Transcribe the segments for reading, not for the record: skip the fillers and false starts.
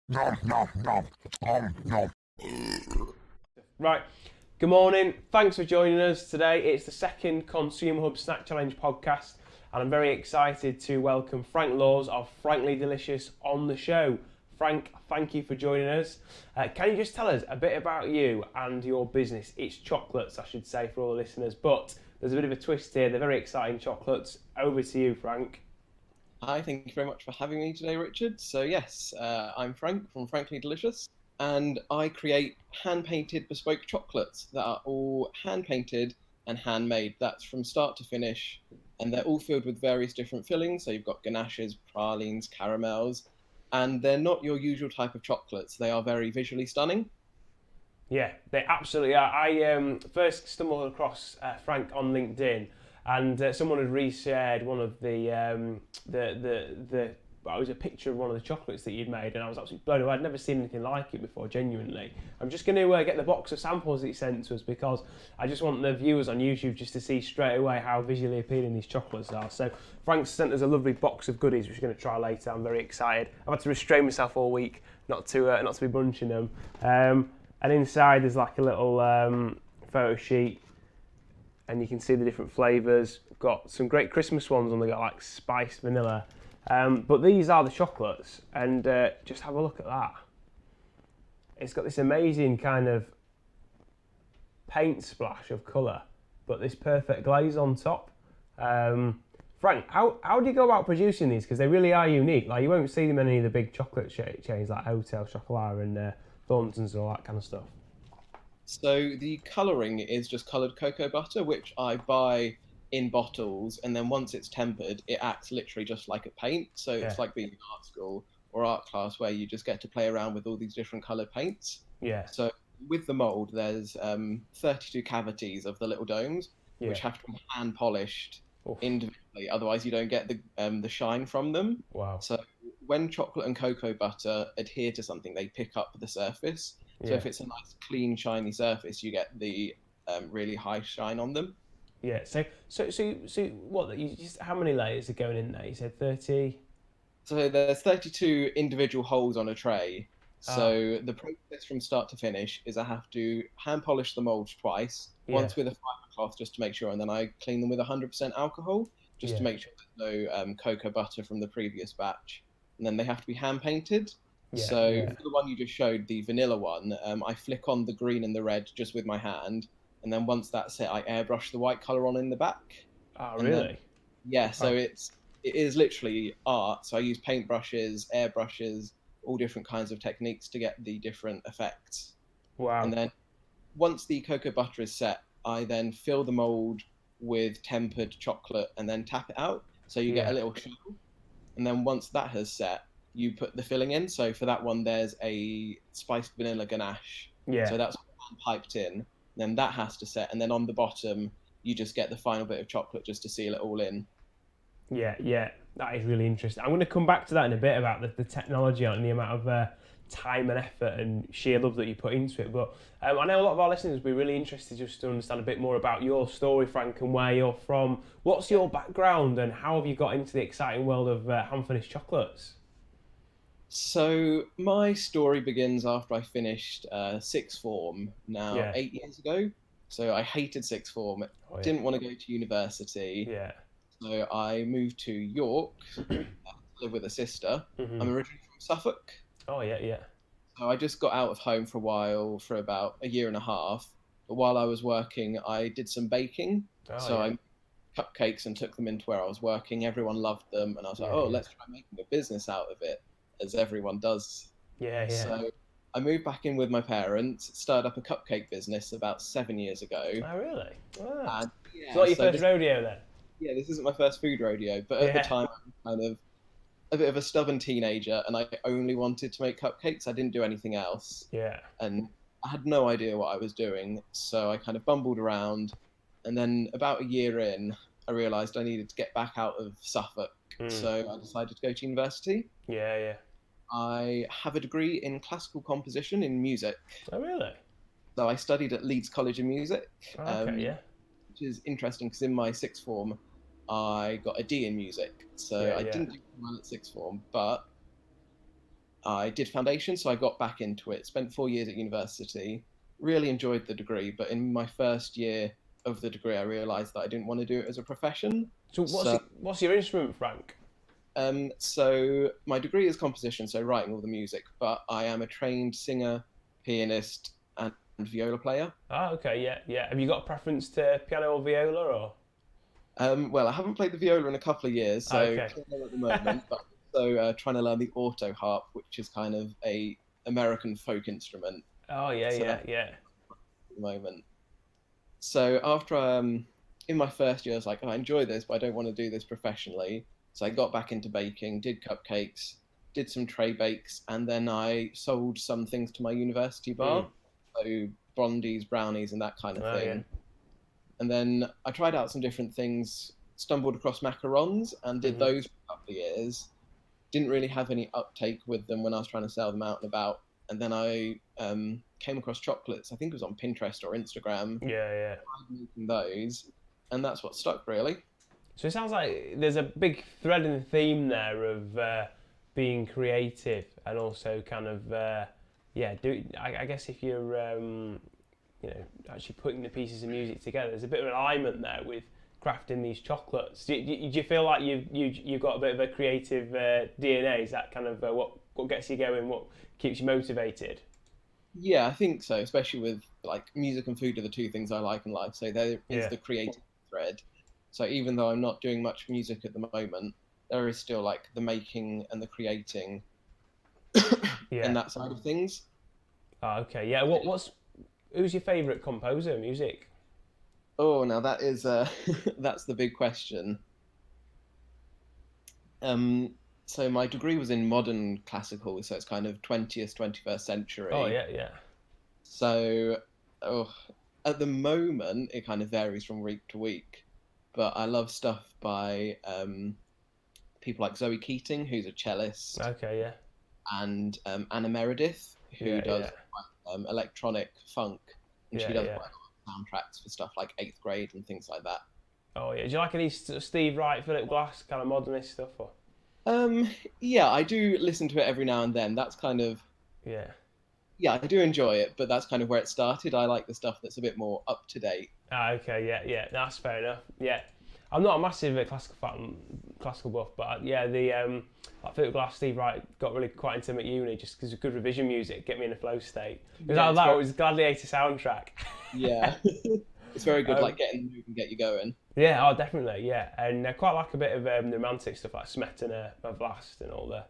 Nom, nom, nom, nom, nom. Right. Good morning. Thanks for joining us today. It's the second Consumer Hub Snack Challenge podcast, and I'm very excited to welcome Frank Laws of Frankly Delicious on the show. Frank, thank you for joining us. Can you just tell us a bit about you and your business? It's chocolates, I should say, for all the listeners, but there's a bit of a twist here. They're very exciting chocolates. Over to you, Frank. Hi, thank you very much for having me today, Richard. So yes, I'm Frank from Frankly Delicious, and I create hand-painted bespoke chocolates that are all hand-painted and handmade. That's from start to finish, and they're all filled with various different fillings. So you've got ganaches, pralines, caramels, and they're not your usual type of chocolates. They are very visually stunning. Yeah, they absolutely are. I first stumbled across Frank on LinkedIn, and someone had reshared one of the well, it was a picture of one of the chocolates that you'd made, and I was absolutely blown away. I'd never seen anything like it before, genuinely. I'm just going to get the box of samples that he sent to us because I just want the viewers on YouTube just to see straight away how visually appealing these chocolates are. So Frank's sent us a lovely box of goodies, which we're going to try later. I'm very excited. I've had to restrain myself all week not to be bunching them. And inside there's like a little photo sheet, and you can see the different flavours. We've got some great Christmas ones on. They got like spiced vanilla, but these are the chocolates, and just have a look at that. It's got this amazing kind of paint splash of colour, but this perfect glaze on top. Frank, how do you go about producing these? Because they really are unique. Like, you won't see them in any of the big chocolate chains like Hotel Chocolat and Thornton's and all that kind of stuff. So the colouring is just coloured cocoa butter, which I buy in bottles, and then once it's tempered, it acts literally just like a paint. So Yeah, it's like being in art school or art class where you just get to play around with all these different coloured paints. yeah, So with the mold, there's 32 cavities of the little domes, yeah. which have to be hand polished Oof. individually. Otherwise, you don't get the shine from them. Wow. So when chocolate and cocoa butter adhere to something, they pick up the surface. So Yeah, if it's a nice, clean, shiny surface, you get the really high shine on them. yeah. So what? You just how many layers are going in there? You said 30. So there's 32 individual holes on a tray. Ah, So the process from start to finish is I have to hand polish the molds twice, yeah, once with a fiber cloth just to make sure, and then I clean them with 100% alcohol just to yeah, make sure there's no cocoa butter from the previous batch. And then they have to be hand painted. yeah, So yeah. for the one you just showed, the vanilla one, I flick on the green and the red just with my hand, and then once that's it, I airbrush the white color on in the back, Ah, and then really? yeah, so Right. it is literally art. So I use paintbrushes, airbrushes, all different kinds of techniques to get the different effects. And Wow. then once the cocoa butter is set, I then fill the mold with tempered chocolate and then tap it out. So you get a Yeah, little shell. And then once that has set, you put the filling in. So for that one, there's a spiced vanilla ganache. yeah, So that's piped in. Then that has to set. And then on the bottom, you just get the final bit of chocolate just to seal it all in. yeah, yeah. That is really interesting. I'm going to come back to that in a bit about the technology and the amount of time and effort and sheer love that you put into it. But I know a lot of our listeners will be really interested just to understand a bit more about your story, Frank, and where you're from. What's your background and how have you got into the exciting world of hand finished chocolates? So my story begins after I finished sixth form now Yeah. 8 years ago. So I hated sixth form, Oh yeah. didn't want to go to university. Yeah. So I moved to York to live with a sister. Hmm. I'm originally from Suffolk. Oh yeah, yeah. So I just got out of home for a while, for about a year and a half. But while I was working, I did some baking. Oh So yeah. I made cupcakes and took them into where I was working. Everyone loved them. And I was like, Yeah, oh, yeah. let's try making a business out of it, as everyone does. Yeah, yeah. So I moved back in with my parents, started up a cupcake business about 7 years ago. Oh really? Ah. And It's yeah, not your so first this rodeo then? yeah, this isn't my first food rodeo, but at the Yeah. time I was kind of a bit of a stubborn teenager and I only wanted to make cupcakes. I didn't do anything else. Yeah. And I had no idea what I was doing. So I kind of bumbled around, and then about a year in, I realized I needed to get back out of Suffolk. Mm. So I decided to go to university. Yeah, yeah. I have a degree in classical composition in music. Oh really? So I studied at Leeds College of Music, Oh, okay, um, yeah. which is interesting because in my sixth form, I got a D in music. So Yeah, I yeah. didn't do well at sixth form, but I did foundation, so I got back into it. Spent 4 years at university. Really enjoyed the degree, but in my first year of the degree, I realised that I didn't want to do it as a profession. So So, what's your instrument, Frank? so my degree is composition, so writing all the music. But I am a trained singer, pianist, and viola player. Ah, okay, yeah, yeah. Have you got a preference to piano or viola, or? Well, I haven't played the viola in a couple of years, so Okay. piano at the moment. But also trying to learn the auto harp, which is kind of a American folk instrument. Oh yeah, So yeah, that's yeah. at the moment. So after in my first year, I was like, oh, I enjoy this, but I don't want to do this professionally. So I got back into baking, did cupcakes, did some tray bakes, and then I sold some things to my university bar, Mm. so blondies, brownies, and that kind of Oh yeah. thing. And then I tried out some different things, stumbled across macarons, and did Mhm. those for a couple of years. Didn't really have any uptake with them when I was trying to sell them out and about. And then I came across chocolates. I think it was on Pinterest or Instagram, Yeah, yeah. making those, and that's what stuck really. So it sounds like there's a big thread in the theme there of being creative and also kind of yeah. I guess if you're you know, actually putting the pieces of music together, there's a bit of alignment there with crafting these chocolates. Do you feel like you've got a bit of a creative DNA? Is that kind of what gets you going? What keeps you motivated? Yeah, I think so. Especially with like music and food are the two things I like in life. So there is Yeah, the creative thread. So even though I'm not doing much music at the moment, there is still like the making and the creating yeah. and that side of things. Oh, okay, yeah. Who's your favourite composer of music? Oh, now that is that's the big question. Um, so my degree was in modern classical, so it's kind of 20th, 21st Oh century. yeah, yeah, So, oh, at the moment, it kind of varies from week to week. But I love stuff by people like Zoe Keating, who's a cellist, okay, yeah, and Anna Meredith, who yeah, does yeah, electronic funk, and she yeah, does yeah. quite a lot of soundtracks for stuff like Eighth Grade and things like that. Oh yeah. Do you like any Steve Wright, Philip Glass kind of modernist stuff? Or Um, yeah, I do listen to it every now and then. That's kind of yeah. yeah, I do enjoy it, but that's kind of where it started. I like the stuff that's a bit more up to date. Ah, okay, yeah, yeah. That's fair enough. Yeah, I'm not a massive classical buff, but yeah, the like Philip Glass, Steve Wright got really quite into them at uni just because of good revision music, get me in a flow state. Because Yeah, out of it's that, very, it was Gladiator soundtrack. yeah, it's very good. um, Like getting the move and get you going. yeah, oh, definitely, yeah. And I quite like a bit of the romantic stuff like Smetana, Vlast, and all the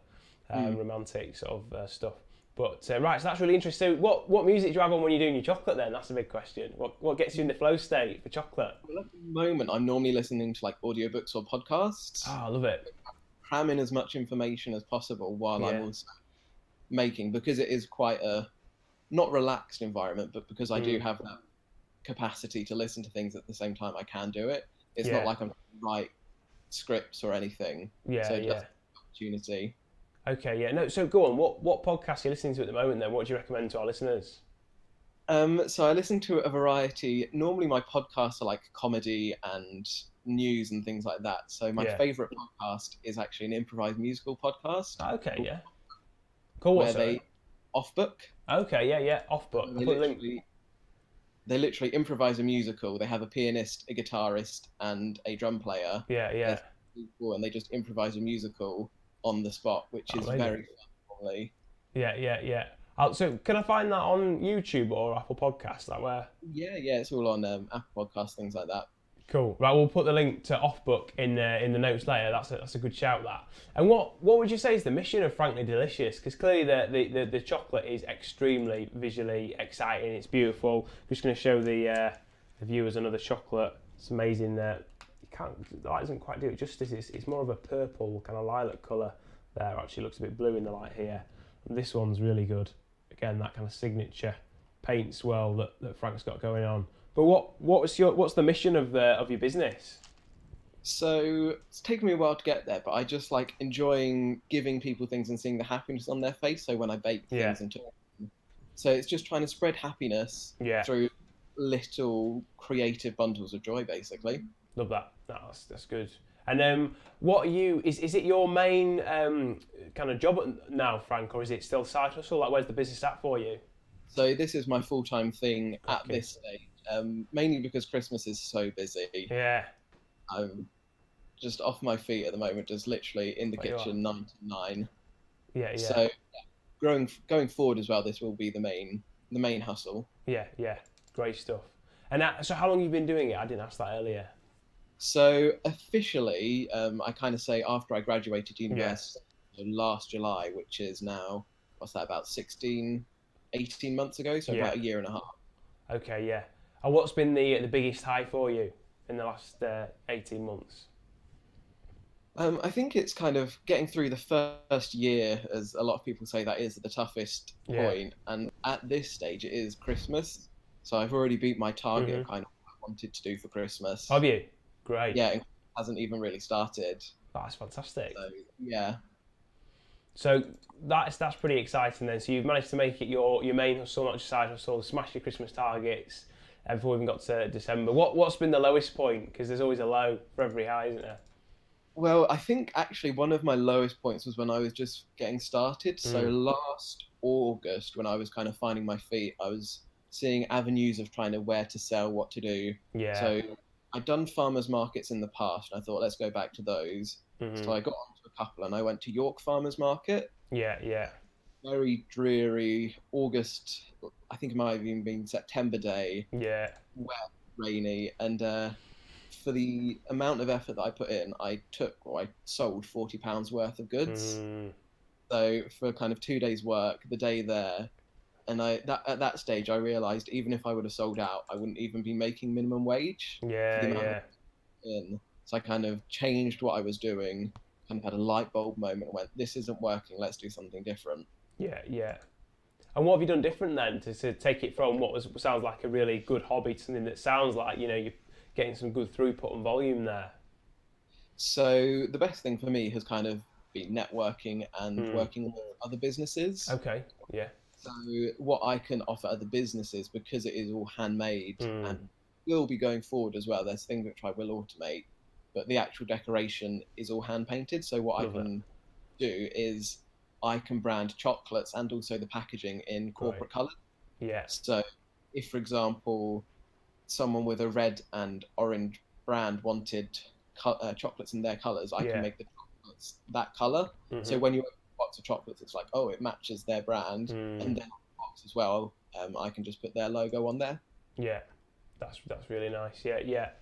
Hmm. romantic sort of stuff. But right, so that's really interesting. So what music do you have on when you're doing your chocolate then? That's a big question. What gets you in the flow state for chocolate? Well, at the moment, I'm normally listening to like audiobooks or podcasts, Oh, I love it. cram in as much information as possible while I'm Yeah. also making, because it is quite a not relaxed environment, but because I do Mm. have that capacity to listen to things at the same time, I can do it. It's not Yeah. like I'm trying to write scripts or anything. Yeah, So yeah. just opportunity. Okay, yeah. No, so go on. What podcast are you listening to at the moment then? What do you recommend to our listeners? So I listen to a variety. Normally, my podcasts are like comedy and news and things like that. So my Yeah. favorite podcast is actually an improvised musical podcast Okay, yeah. Cool. where What's they it? off book. Okay, yeah, yeah. Off book. I'll They put the link. literally improvise a musical. They have a pianist, a guitarist, and a drum player. Yeah, yeah. There's people, and they just improvise a musical on the spot, which Oh, is amazing. very fun. Normally. Yeah, yeah, yeah. So can I find that on YouTube or Apple Podcasts? Like where? Yeah, it's all on Apple Podcasts, things like that. Cool. Right, we'll put the link to Off Book in the notes later. That's a good shout. That. And what would you say is the mission of Frankly Delicious? Because clearly the chocolate is extremely visually exciting. It's beautiful. I'm just going to show the viewers another chocolate. It's amazing that the light doesn't quite do it justice. It's more of a purple kind of lilac colour. There actually looks a bit blue in the light here. And this one's really good. Again, that kind of signature paint swirl that Frank's got going on. But what's the mission of your business? So it's taken me a while to get there, but I just like enjoying giving people things and seeing the happiness on their face. So when I bake Yeah. things and so it's just trying to spread happiness Yeah, through little creative bundles of joy, basically. love that. No, that's good. And what are you? Is it your main kind of job now, Frank, or is it still side hustle? Like, where's the business at for you? So this is my full-time thing at Okay. this stage, mainly because Christmas is so busy. Yeah. I'm just off my feet at the moment, just literally in the But you are. kitchen 9 to 9. Yeah, yeah, So going forward as well, this will be the main hustle. yeah, yeah. Great stuff. And so, how long have you been doing it? I didn't ask that earlier. So officially, I kind of say after I graduated Yeah, university last July, which is now, what's that, about 16, 18 months ago, so yeah. about a year and a half. Okay, yeah. And what's been the biggest high for you in the last 18 months? I think it's kind of getting through the first year, as a lot of people say, that is the toughest Yeah. point. And at this stage, it is Christmas. So I've already beat my target of Mhm. kind of what I wanted to do for Christmas. Have you? Great. Yeah, it hasn't even really started. That's fantastic. So yeah. So that's pretty exciting then. So you've managed to make it your main hustle, not just side hustle. Smash your Christmas targets before we even got to December. What's been the lowest point? Because there's always a low for every high, isn't there? Well, I think actually one of my lowest points was when I was just getting started. So Mm. last August, when I was kind of finding my feet, I was seeing avenues of trying to where to sell, what to do. Yeah. So I'd done farmers markets in the past, and I thought, let's go back to those. So Mhm. I got onto a couple, and I went to York Farmers Market. Yeah. Yeah. Very dreary August. I think it might have even been September day, Yeah. wet, rainy, and for the amount of effort that I put in, I sold £40 worth of goods. Mm. So for kind of 2 days' work, the day there, and at that stage I realised even if I would have sold out, I wouldn't even be making minimum wage for the Yeah. amount of Yeah. in. So I kind of changed what I was doing, kind of had a light bulb moment, and went, "This isn't working. Let's do something different." Yeah. Yeah. And what have you done different then to take it from what sounds like a really good hobby to something that sounds like you're getting some good throughput and volume there? So the best thing for me has kind of been networking and Mm. working with other businesses. Okay. Yeah. So what I can offer other businesses, because it is all handmade Mm. and will be going forward as well. There's things which I will automate, but the actual decoration is all hand painted. So what I Love it. can do is I can brand chocolates and also the packaging in Great. corporate colours. Yeah. So if, for example, someone with a red and orange brand wanted chocolates in their colours, I can Yeah. make the chocolates that colour. So Mhm. when you open a box of chocolates, it's like, oh, it matches their brand, Mm. and then on the box as well, I can just put their logo on there. Yeah. That's really nice. Yeah. Yeah.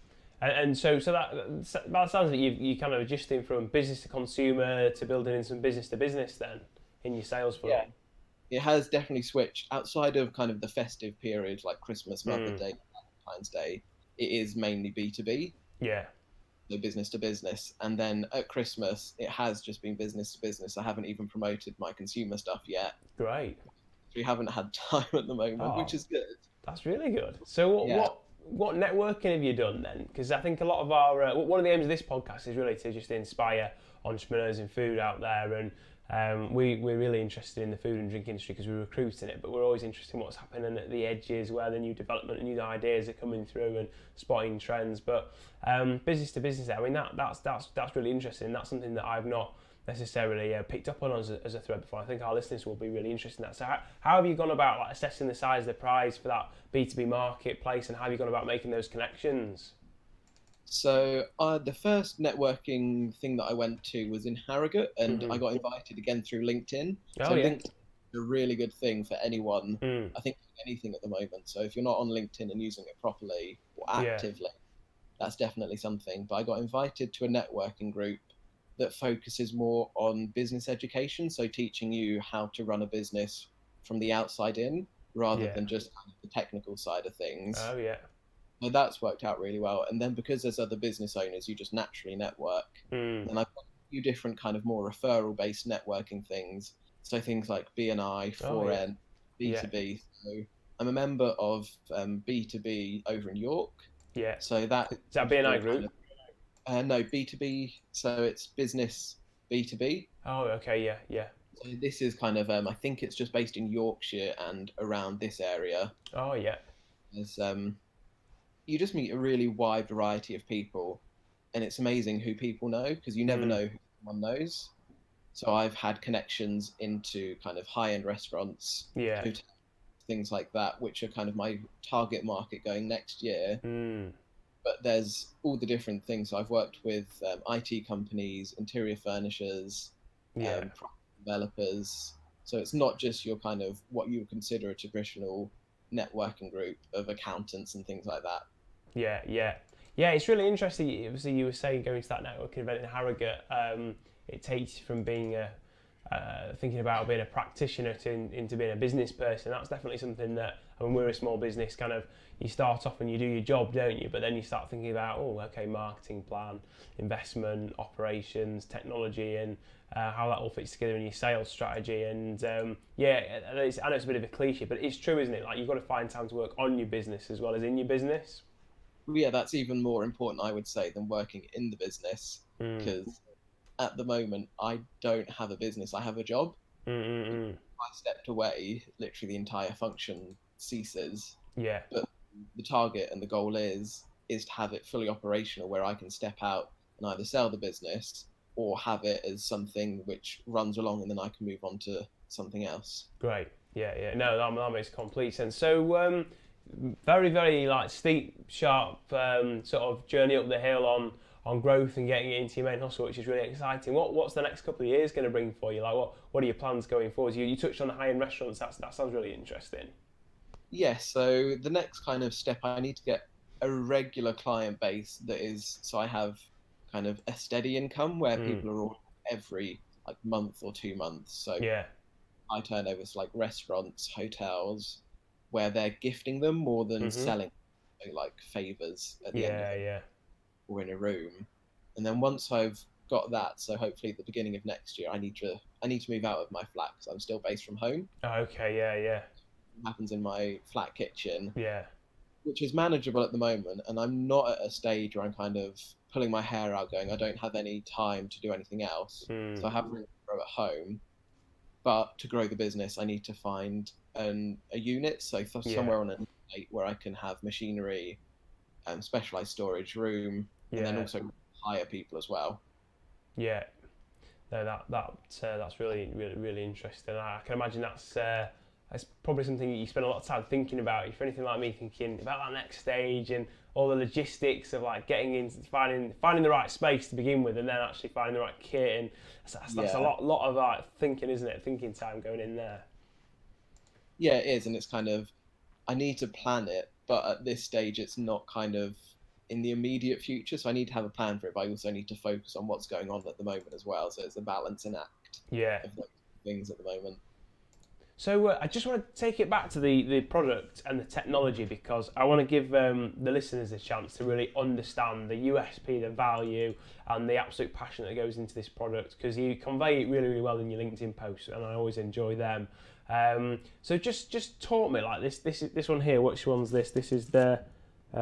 And so that sounds like you kind of adjusting from business to consumer to building in some business to business then in your sales Yeah, funnel. it has definitely switched outside of kind of the festive period like Christmas, Mother's Mm. Day, Valentine's Day. It is mainly B2B, Yeah. so business to business. And then at Christmas, it has just been business to business. I haven't even promoted my consumer stuff yet. Great. We haven't had time at the moment, which Oh, is good. that's really good. So Yeah. what networking have you done then? Because I think a lot of our one of the aims of this podcast is really to just inspire entrepreneurs in food out there, and we're really interested in the food and drink industry because we recruit in it, but we're always interested in what's happening at the edges, where the new development and new ideas are coming through, and spotting trends. But business to business, I mean that's really interesting. That's something that I've not necessarily picked up on as a thread before. I think our listeners will be really interested in that. So how have you gone about like assessing the size of the prize for that B2B marketplace, and how have you gone about making those connections? So the first networking thing that I went to was in Harrogate, and I Hmm. got invited again through LinkedIn. Oh So yeah. LinkedIn is a really good thing for anyone. Mm. I think anything at the moment. So if you're not on LinkedIn and using it properly or Yeah. actively, that's definitely something. But I got invited to a networking group that focuses more on business education, so teaching you how to run a business from the outside in rather Yeah. than just kind of the technical side of things. Oh yeah. So that's worked out really well. And then because there's other business owners, you just naturally network. Mm. And then I've got a few different kind of more referral based networking things. So things like BNI, Oh yeah. 4N, Yeah. B2B. So I'm a member of B2B over in York. Yeah. So that Is that is BNI for kind group? of, no, B2B. So it's business B2B. Oh okay. Yeah. Yeah. So this is kind of, I think it's just based in Yorkshire and around this area. Oh yeah. There's, you just meet a really wide variety of people. and it's amazing who people know, because you never know who someone knows. So I've had connections into kind of high-end restaurants, Yeah. hotels, things like that, which are kind of my target market going next year. Mm. But there's all the different things. So I've worked with IT companies, interior furnishers, Yeah. developers. So it's not just your kind of what you would consider a traditional networking group of accountants and things like that. Yeah, yeah, yeah. It's really interesting. Obviously, you were saying going to that networking event in Harrogate, it takes you from being a thinking about being a practitioner into being a business person. That's definitely something that, I mean, we're a small business. Kind of, you start off and you do your job, don't you? But then you start thinking about, oh, okay, marketing plan, investment, operations, technology, and how that all fits together in your sales strategy. And yeah, I know it's a bit of a cliche, but it's true, isn't it? Like, you've got to find time to work on your business as well as in your business. Yeah, that's even more important, I would say, than working in the business, Mm. because at the moment I don't have a business, I have a job. Mm, mm, If mm. I stepped away, literally the entire function ceases. Yeah, But the target and the goal is to have it fully operational, where I can step out and either sell the business or have it as something which runs along, and then I can move on to something else. great. Yeah, yeah. No, that makes complete sense. So, very, very like steep, sharp sort of journey up the hill on growth and getting it into your main hustle, which is really exciting. What's the next couple of years going to bring for you? Like, what are your plans going forward? You touched on the high end restaurants. That sounds really interesting. Yes, so the next kind of step, I need to get a regular client base that is, so I have kind of a steady income where Mm. people are all every like month or 2 months. So Yeah. I turn over to like restaurants, hotels, where they're gifting them more than Mhm. selling, like favors at the end of Yeah, it yeah. or in a room. And then once I've got that, so hopefully at the beginning of next year, I need to move out of my flat because I'm still based from home. Okay. Yeah, yeah, It happens in my flat kitchen, yeah. which is manageable at the moment, and I'm not at a stage where I'm kind of pulling my hair out, going, I don't have any time to do anything else. Mm. So I have room to grow at home, but to grow the business, I need to find a unit, so Yeah, somewhere on an estate where I can have machinery, specialized storage room, and then yeah, also hire people as well. yeah. No, that's really, really, really interesting. I can imagine that's probably something you spend a lot of time thinking about. If you're anything like me, thinking about that next stage and all the logistics of like getting in, finding the right space to begin with, and then actually finding the right kit, and that's a Yeah, lot of like thinking, isn't it? Thinking time going in there. yeah, it is, and it's kind of I need to plan it, but at this stage, it's not kind of in the immediate future. So I need to have a plan for it, but I also need to focus on what's going on at the moment as well. So it's a balancing act Yeah. of those things at the moment. So I just want to take it back to the product and the technology, because I want to give the listeners a chance to really understand the USP, the value, and the absolute passion that goes into this product, because you convey it really, really well in your LinkedIn posts, and I always enjoy them. So just talk me like this one here. Which one's this? This is the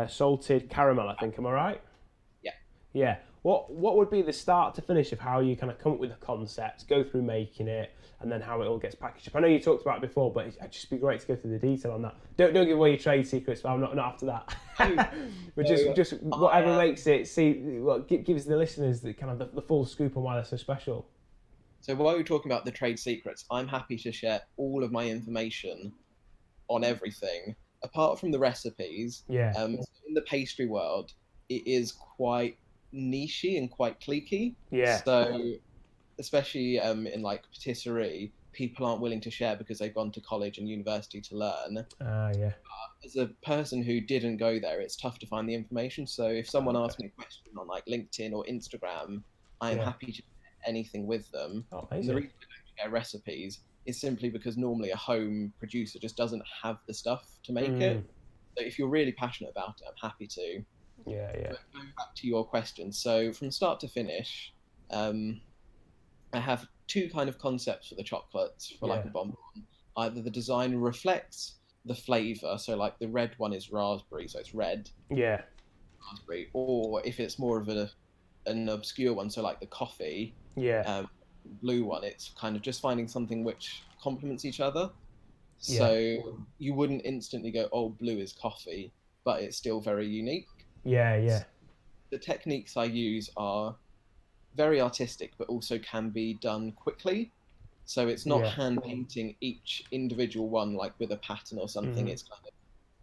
salted caramel, I think. Am I right? Yeah. Yeah. What would be the start to finish of how you kind of come up with a concept, go through making it, and then how it all gets packaged up? I know you talked about it before, but it'd just be great to go through the detail on that. Don't give away your trade secrets, but I'm not after that. But just whatever makes it gives the listeners the kind of the full scoop on why they're so special. So while we're talking about the trade secrets, I'm happy to share all of my information on everything, apart from the recipes. Yeah. In the pastry world, it is quite nichey and quite cliquey. Yeah. So especially in like patisserie, people aren't willing to share because they've gone to college and university to learn. Yeah. As a person who didn't go there, it's tough to find the information. So if someone Okay. asks me a question on like LinkedIn or Instagram, I am Yeah. happy to share anything with them. Oh, And the amazing. reason I don't share recipes is simply because normally a home producer just doesn't have the stuff to make Mm. it. So if you're really passionate about it, I'm happy to. Yeah. Yeah. But going back to your question, so from start to finish, um, I have two kind of concepts for the chocolates for like Yeah. a bonbon. Either the design reflects the flavor, so like the red one is raspberry, so it's red Yeah. raspberry, or if it's more of an obscure one, so like the coffee, Yeah. um, blue one, it's kind of just finding something which complements each other. Yeah. So you wouldn't instantly go, oh, blue is coffee, but it's still very unique. Yeah. Yeah. the techniques I use are very artistic, but also can be done quickly. So it's not Yeah. hand painting each individual one like with a pattern or something. Hmm. It's kind of,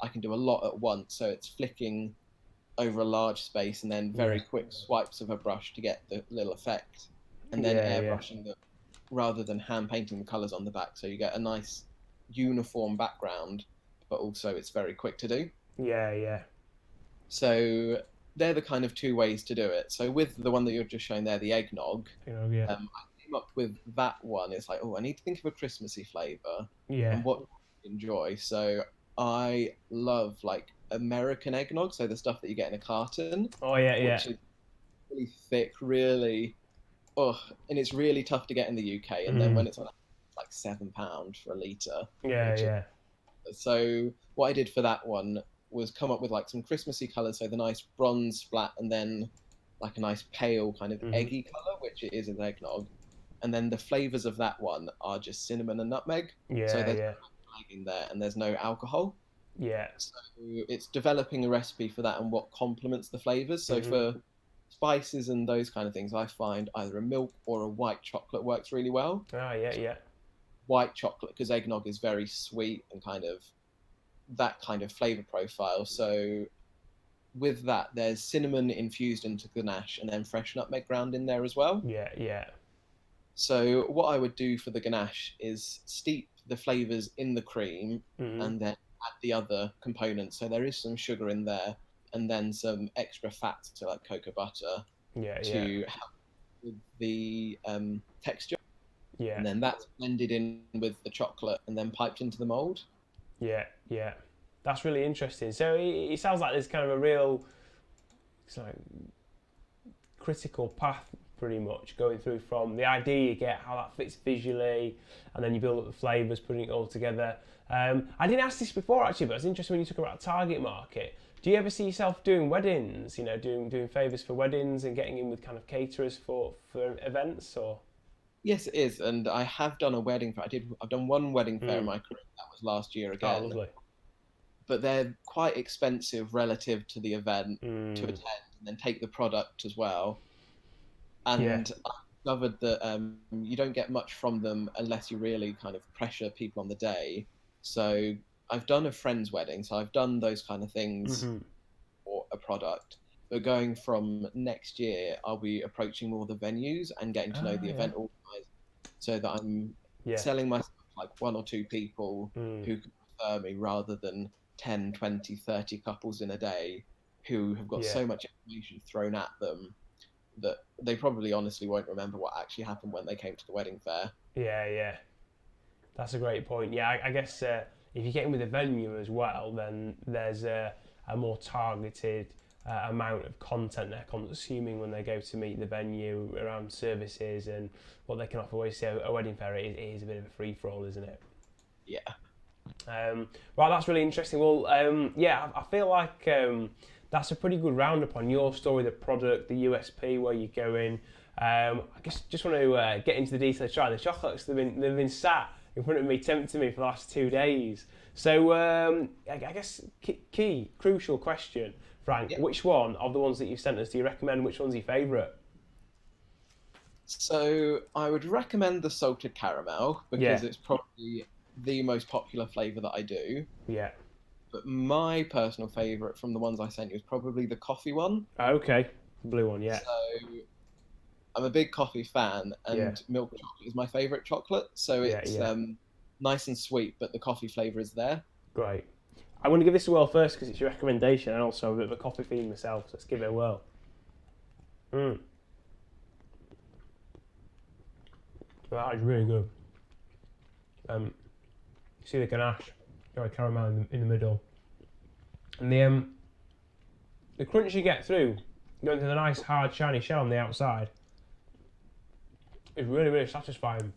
I can do a lot at once. So it's flicking over a large space and then Yeah. very quick swipes of a brush to get the little effect, and then Yeah. Yeah. airbrushing them rather than hand painting the colors on the back. So you get a nice uniform background, but also it's very quick to do. Yeah. Yeah. So they're the kind of two ways to do it. So with the one that you're just showing there, the eggnog, You know, yeah. I came up with that one. It's like, oh, I need to think of a Christmassy flavor Yeah. and what you enjoy. So I love like American eggnog, so the stuff that you get in a carton, Oh yeah. Yeah. which is really thick, really, oh, and it's really tough to get in the UK. And then Mm. when it's on like £7 for a litre, Yeah. which is Yeah. so what I did for that one was come up with like some Christmassy colours, so the nice bronze splat, and then like a nice pale kind of Hmm. eggy colour, which it is in eggnog. And then the flavours of that one are just cinnamon and nutmeg. So Yeah. there's Yeah. no flag in there, and there's no alcohol. Yeah. So it's developing a recipe for that and what complements the flavours. So Hmm. for spices and those kind of things, I find either a milk or a white chocolate works really well. Ah. Yeah. Yeah. White chocolate, because eggnog is very sweet and kind of that kind of flavor profile. So with that, there's cinnamon infused into ganache and then fresh nutmeg ground in there as well. Yeah. Yeah. So what I would do for the ganache is steep the flavors in the cream Hmm. and then add the other components. So there is some sugar in there and then some extra fat, so like cocoa butter, Yeah. Yeah. to help with the texture. Yeah. And then that's blended in with the chocolate and then piped into the mold. Yeah. Yeah. That's really interesting. So it sounds like there's kind of a real, it's like, critical path pretty much going through from the idea you get, how that fits visually, and then you build up the flavours, putting it all together. I didn't ask this before actually, but it's interesting when you talk about target market. Do you ever see yourself doing weddings? You know, doing favours for weddings and getting in with kind of caterers for events, or? Yes, it is, and I have done a wedding fair. I've done one wedding fair in Mm. my career. That was last year Oh, again, lovely. but they're quite expensive relative to the event to Mm. attend and then take the product as well. Yeah. And I discovered that you don't get much from them unless you really kind of pressure people on the day. So I've done a friend's wedding, so I've done those kind of things Hmm. for a product. But going from next year, I'll be approaching more the venues and getting to know Ah, the yeah. event organizer, so that I'm Yeah. selling myself like one or two people Mm. who can prefer me rather than 10, 20, 30 couples in a day who have got Yeah. so much information thrown at them that they probably honestly won't remember what actually happened when they came to the wedding fair. Yeah. Yeah. That's a great point. Yeah, I guess if you get in with a venue as well, then there's a more targeted amount of content they're consuming when they go to meet the venue around services and what they can offer. Whereas a wedding fair, it is a bit of a free-for-all, isn't it? Yeah. Right, that's really interesting. Well, yeah, I feel like that's a pretty good roundup on your story, the product, the USP, where you're going. I guess just want to get into the detail of trying the chocolates. They've been sat in front of me, tempting me for the last 2 days. So I guess key, crucial question, Frank. Yeah. Which one of the ones that you've sent us do you recommend? Which one's your favourite? So I would recommend the salted caramel because Yeah. it's probably the most popular flavour that I do. Yeah. But my personal favourite from the ones I sent you is probably the coffee one. Okay. Blue one. Yeah. So I'm a big coffee fan, and Yeah. milk chocolate is my favourite chocolate. So Yeah, it's yeah. nice and sweet, but the coffee flavour is there. Great. I want to give this a whirl first because it's your recommendation and also a bit of a coffee fiend myself, so let's give it a whirl. That is really good. You see the ganache, got caramel in the middle, and the crunch you get through, going to the nice hard shiny shell on the outside, is really, really satisfying.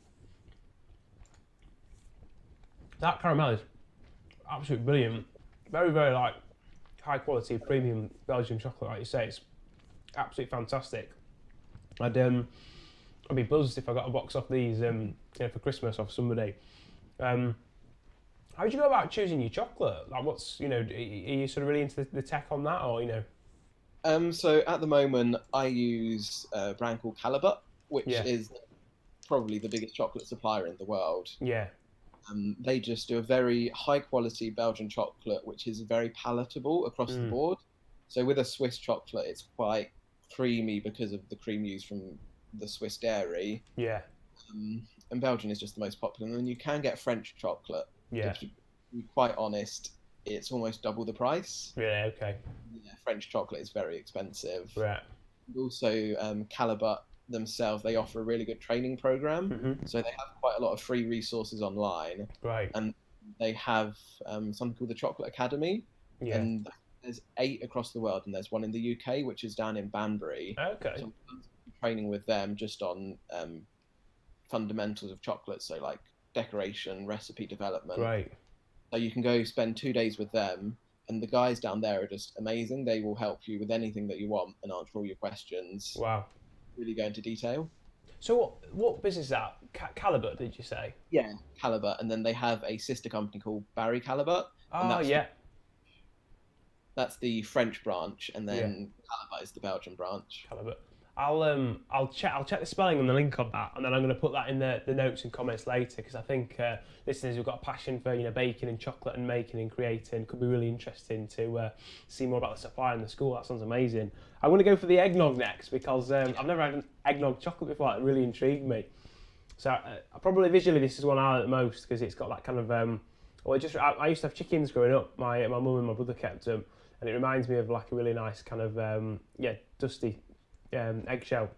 That caramel is absolutely brilliant. Very, very like high quality premium Belgian chocolate, like you say. It's absolutely fantastic. I'd be buzzed if I got a box off these for Christmas off somebody. How would you go about choosing your chocolate? Like, are you sort of really into the tech on that, or So at the moment, I use a brand called Calibut, which Yeah, is probably the biggest chocolate supplier in the world. yeah. They just do a very high quality Belgian chocolate, which is very palatable across the Mm, board. So with a Swiss chocolate, it's quite creamy because of the cream used from the Swiss dairy. yeah, And Belgian is just the most popular. And then you can get French chocolate, yeah. but to be quite honest, it's almost double the price. Really, okay. Yeah, French chocolate is very expensive. Right. Also, Calibut themselves, they offer a really good training program. Mm-hmm. So they have quite a lot of free resources online, Right. and they have something called the Chocolate Academy, Yeah. and there's 8 across the world, and there's one in the UK, which is down in Banbury. Okay. So I'm training with them just on fundamentals of chocolate, so like decoration, recipe development. Great. So you can go spend 2 days with them, and the guys down there are just amazing. They will help you with anything that you want and answer all your questions. Wow. Really go into detail. So what business is that? Calibut, did you say? Yeah, Calibut, and then they have a sister company called Barry Calibut, and Oh yeah. that's the French branch, and Yeah. then Calibut is the Belgian branch. Calibut. I'll check the spelling and the link on that, and then I'm going to put that in the notes and comments later, because I think listeners who've got a passion for baking and chocolate and making and creating could be really interesting to see more about the supplier in the school. That sounds amazing. I want to go for the eggnog next, because I've never had an eggnog chocolate before. It really intrigued me. So probably visually this is one I like the most, because it's got that kind of I used to have chickens growing up. My mum and my brother kept them, and it reminds me of like a really nice kind of dusty eggshell,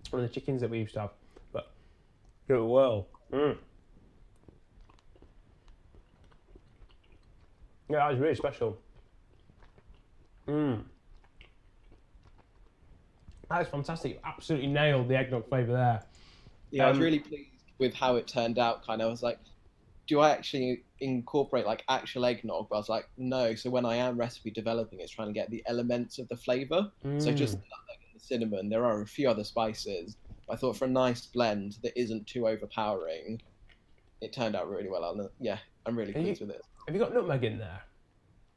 one of the chickens that we used to have. But give it a whirl. Yeah, that was really special. That is fantastic. You absolutely nailed the eggnog flavour there. Yeah, I was really pleased with how it turned out. Kind of, I was like, do I actually incorporate like actual eggnog? But I was like, no. So when I am recipe developing, it's trying to get the elements of the flavour. So just the nutmeg and the cinnamon. There are a few other spices. I thought for a nice blend that isn't too overpowering, it turned out really well. Yeah, I'm really pleased with it. Have you got nutmeg in there?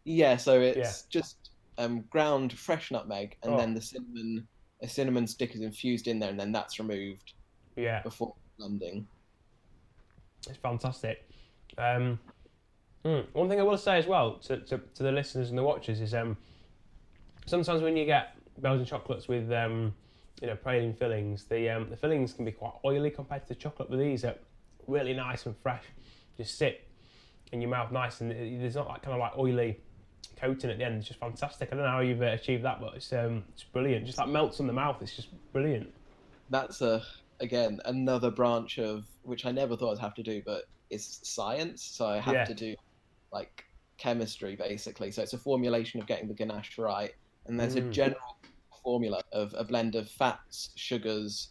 Yeah, so it's just ground fresh nutmeg, and Oh. then a cinnamon stick is infused in there, and then that's removed Yeah, before blending. it's fantastic. One thing I will say as well to the listeners and the watchers is sometimes when you get Belgian chocolates with praline fillings, the fillings can be quite oily compared to the chocolate, but these are really nice and fresh. Just sit in your mouth nice, and there's not that kind of like oily coating at the end. It's just fantastic. I don't know how you've achieved that, but it's brilliant. Just like melts in the mouth. It's just brilliant. That's again another branch of which I never thought I'd have to do, but it's science. So I have to do like chemistry basically. So it's a formulation of getting the ganache right, and there's a general formula of a blend of fats, sugars,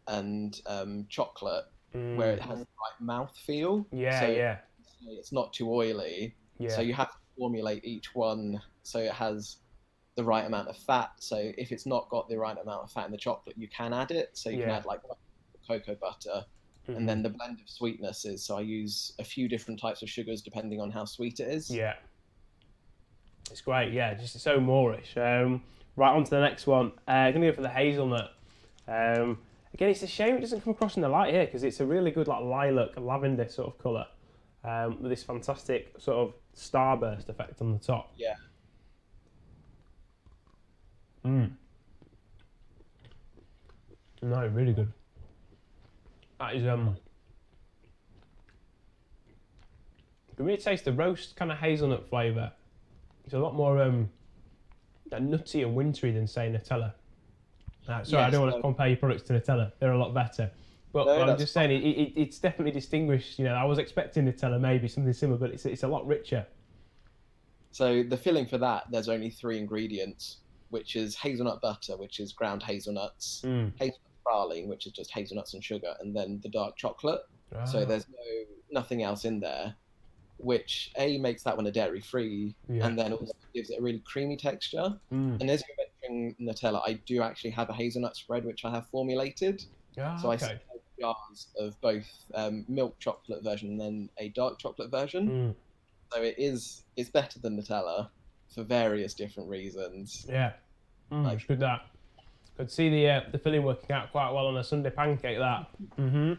and chocolate, where it has the right mouth feel. Yeah. So it's not too oily. Yeah. So you have to formulate each one so it has the right amount of fat. So if it's not got the right amount of fat in the chocolate, you can add it. So you can add like cocoa butter. And then the blend of sweetnesses. So I use a few different types of sugars depending on how sweet it is. Yeah. It's great, yeah, just so Moorish. Right, on to the next one. I'm going to go for the hazelnut. Again, it's a shame it doesn't come across in the light here, because it's a really good like lilac, lavender sort of colour, with this fantastic sort of starburst effect on the top. Yeah. No, really good. That is you can really taste the roast kind of hazelnut flavour. It's a lot more nutty and wintry than say Nutella. Sorry, I don't want to compare your products to Nutella. They're a lot better. But No, I'm just saying it's definitely distinguished. I was expecting Nutella, maybe something similar, but it's a lot richer. So the filling for that, there's only 3 ingredients, which is hazelnut butter, which is ground hazelnuts, hazelnut praline, which is just hazelnuts and sugar, and then the dark chocolate. So there's nothing else in there, which makes that one a dairy-free, and then also gives it a really creamy texture. And as you're mentioning Nutella, I do actually have a hazelnut spread, which I have formulated. So I sell jars of both milk chocolate version and then a dark chocolate version. So it's better than Nutella for various different reasons. Yeah. It's good that. Could see the filling working out quite well on a Sunday pancake. That. Yeah.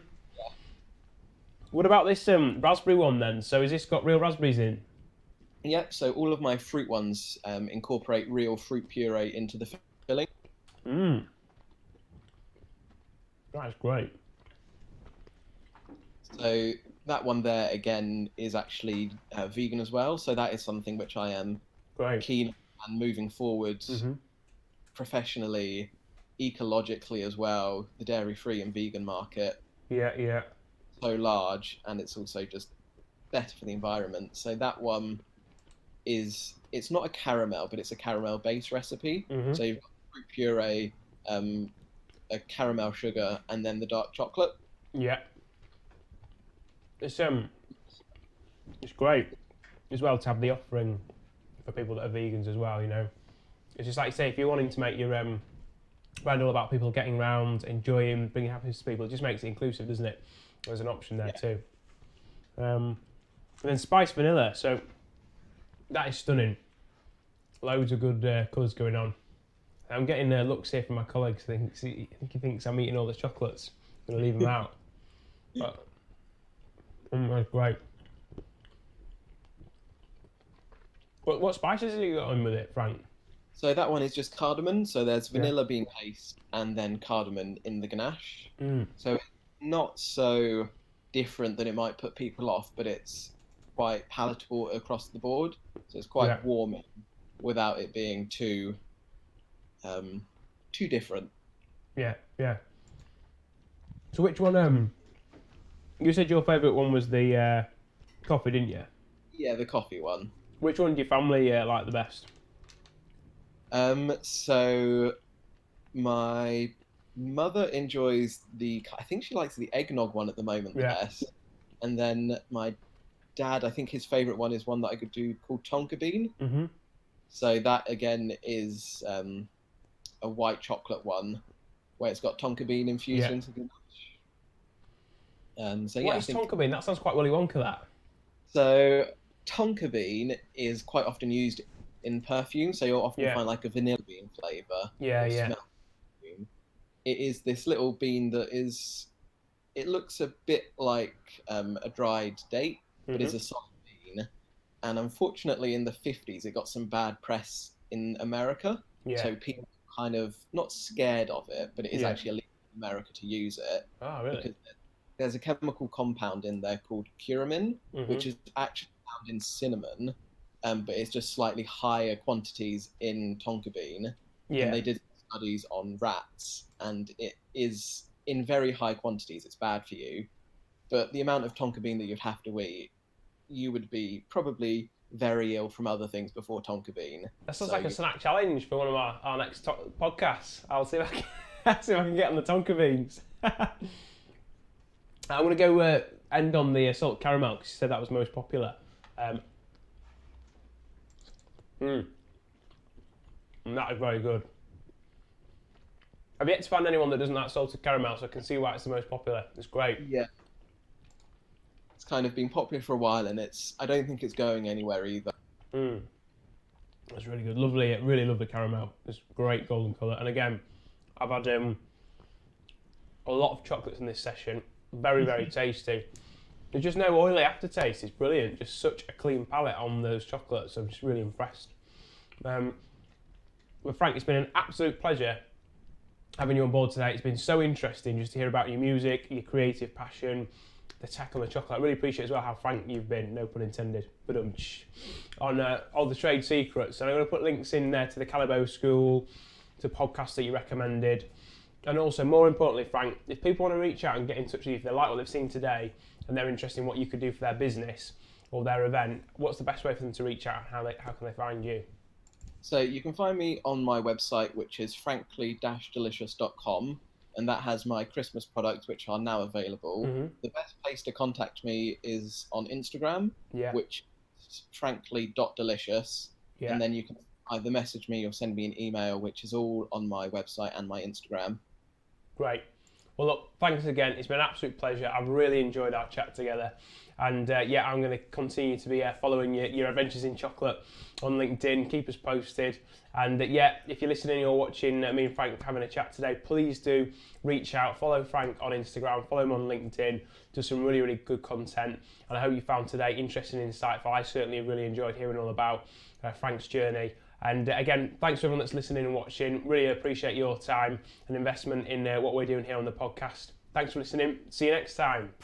What about this raspberry one then? So has this got real raspberries in? Yep. So all of my fruit ones incorporate real fruit puree into the filling. That's great. So that one there again is actually vegan as well. So that is something which I am keen on moving forwards professionally, ecologically as well. The dairy-free and vegan market. Yeah. So large, and it's also just better for the environment. So that one it's not a caramel, but it's a caramel-based recipe. So you've got fruit puree, a caramel sugar, and then the dark chocolate. Yeah. It's great as well to have the offering for people that are vegans as well. You know, it's just like you say, if you're wanting to make your brand all about people getting around, enjoying, bringing happiness to people, it just makes it inclusive, doesn't it? There's an option there too. And then spiced vanilla. So that is stunning. Loads of good colours going on. I'm getting looks here from my colleagues. I think he thinks I'm eating all the chocolates. I'm going to leave them out. But, that's great. What spices have you got on with it, Frank? So that one is just cardamom. So there's vanilla bean paste and then cardamom in the ganache. So it's not so different that it might put people off, but it's quite palatable across the board. So it's quite warming without it being too different. Yeah. So which one? You said your favourite one was the coffee, didn't you? Yeah, the coffee one. Which one do your family like the best? So my mother enjoys I think she likes the eggnog one at the moment the best. And then my dad, I think his favourite one is one that I could do called tonka bean. So that again is a white chocolate one where it's got tonka bean infused into the What is tonka bean? That sounds quite Willy Wonka, that. So tonka bean is quite often used in perfume, so you'll often find like a vanilla bean flavour. It is this little bean that it looks a bit like a dried date, but is a soft bean. And unfortunately in the 50s it got some bad press in America. So people are kind of not scared of it, but it is actually illegal in America to use it. Oh, really? Because there's a chemical compound in there called curamine, which is actually found in cinnamon, but it's just slightly higher quantities in tonka bean. And they did studies on rats, and it is in very high quantities. It's bad for you, but the amount of tonka bean that you'd have to eat, you would be probably very ill from other things before tonka bean. That sounds like a snack challenge for one of our next podcasts. I'll see if I can get on the tonka beans. I'm going to go end on the salt caramel because you said that was most popular. And that is very good. I've yet to find anyone that doesn't like salted caramel, so I can see why it's the most popular. It's great. Yeah. It's kind of been popular for a while, and I don't think it's going anywhere either. It's really good. Lovely, really lovely caramel. It's great golden colour. And again, I've had a lot of chocolates in this session. Very, very tasty. There's just no oily aftertaste. It's brilliant. Just such a clean palate on those chocolates. I'm just really impressed. Well, Frank, it's been an absolute pleasure having you on board today. It's been so interesting just to hear about your music, your creative passion, the tech on the chocolate. I really appreciate as well how frank you've been, no pun intended, but on all the trade secrets. And I'm going to put links in there to the Calibo School, to podcasts that you recommended. And also, more importantly, Frank, if people want to reach out and get in touch with you, if they like what they've seen today and they're interested in what you could do for their business or their event, what's the best way for them to reach out and how can they find you? So you can find me on my website, which is frankly-delicious.com, and that has my Christmas products, which are now available. The best place to contact me is on Instagram, which is frankly.delicious, and then you can either message me or send me an email, which is all on my website and my Instagram. Great. Well, look, thanks again. It's been an absolute pleasure. I've really enjoyed our chat together. And yeah, I'm going to continue to be following your adventures in chocolate on LinkedIn. Keep us posted. And yeah, if you're listening or watching me and Frank having a chat today, please do reach out, follow Frank on Instagram, follow him on LinkedIn. Does some really, really good content. And I hope you found today interesting and insightful. I certainly really enjoyed hearing all about Frank's journey. And again, thanks to everyone that's listening and watching. Really appreciate your time and investment in what we're doing here on the podcast. Thanks for listening. See you next time.